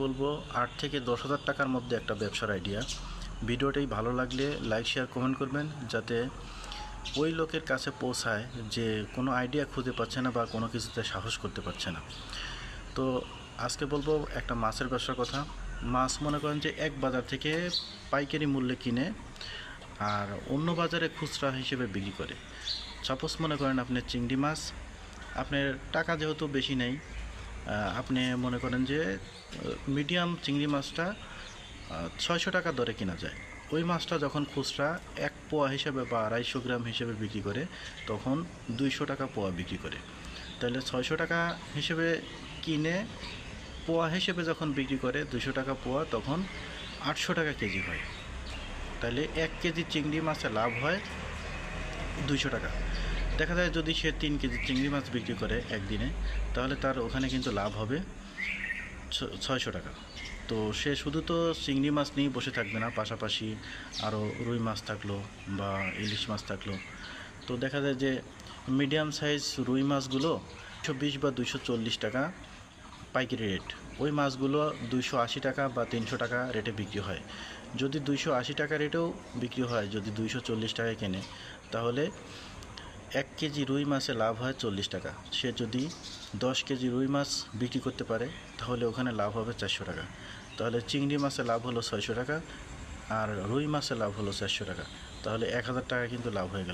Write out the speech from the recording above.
বলবো 8 থেকে 10,000 টাকার মধ্যে একটা ব্যবসার আইডিয়া। ভিডিওটি ভালো লাগলে লাইক শেয়ার কমেন্ট করবেন, যাতে ওই লোকের কাছে পৌঁছায় যে কোনো আইডিয়া খুঁজে পাচ্ছে না বা কোনো কিছুতে সাহস করতে পারছে না। তো আজকে বলবো একটা মাছের ব্যবসার কথা। মাছ মনে করেন যে এক বাজার থেকে পাইকারি মূল্যে কিনে আর অন্য বাজারে খুচরা হিসেবে বিক্রি করে। সাপোজ মনে করেন আপনি চিংড়ি মাছ, আপনার টাকা যেহেতু বেশি নেই, আপনি মনে করেন যে মিডিয়াম চিংড়ি মাছটা 600 টাকা দরে কেনা যায়। ওই মাছটা যখন খুচরা 1 পোয়া হিসেবে বা 250 গ্রাম হিসেবে বিক্রি করে, তখন 200 টাকা পোয়া বিক্রি করে। তাহলে 600 টাকা হিসেবে কিনে পোয়া হিসেবে যখন বিক্রি করে 200 টাকা পোয়া, তখন 800 টাকা কেজি হয়। তাহলে 1 কেজি চিংড়ি মাছে লাভ হয় 200 টাকা। দেখা যায় যদি সে 3 কেজি চিংড়ি মাছ বিক্রি করে একদিনে, তাহলে তার ওখানে কিন্তু লাভ হবে 600 টাকা। তো সে শুধু তো চিংড়ি মাছ নিয়েই বসে থাকবে না, পাশাপাশি আরও রুই মাছ থাকলো বা ইলিশ মাছ থাকলো। তো দেখা যায় যে মিডিয়াম সাইজ রুই মাছগুলো 220 বা 240 টাকা পাইকারি রেট, ওই মাছগুলো 280 টাকা বা 300 টাকা রেটে বিক্রি হয়। যদি 280 টাকা রেটেও বিক্রি হয়, যদি 240 টাকায় কেনে, তাহলে 1 কেজি রুই মাছে লাভ হয় 40 টাকা। সে যদি 10 কেজি রুই মাছ বিক্রি করতে পারে, তাহলে ওখানে লাভ হবে 400 টাকা। তাহলে চিংড়ি মাছে লাভ হলো 600 টাকা আর রুই মাছে লাভ হলো 400 টাকা। তাহলে 1000 টাকা কিন্তু লাভ হয়ে গেল।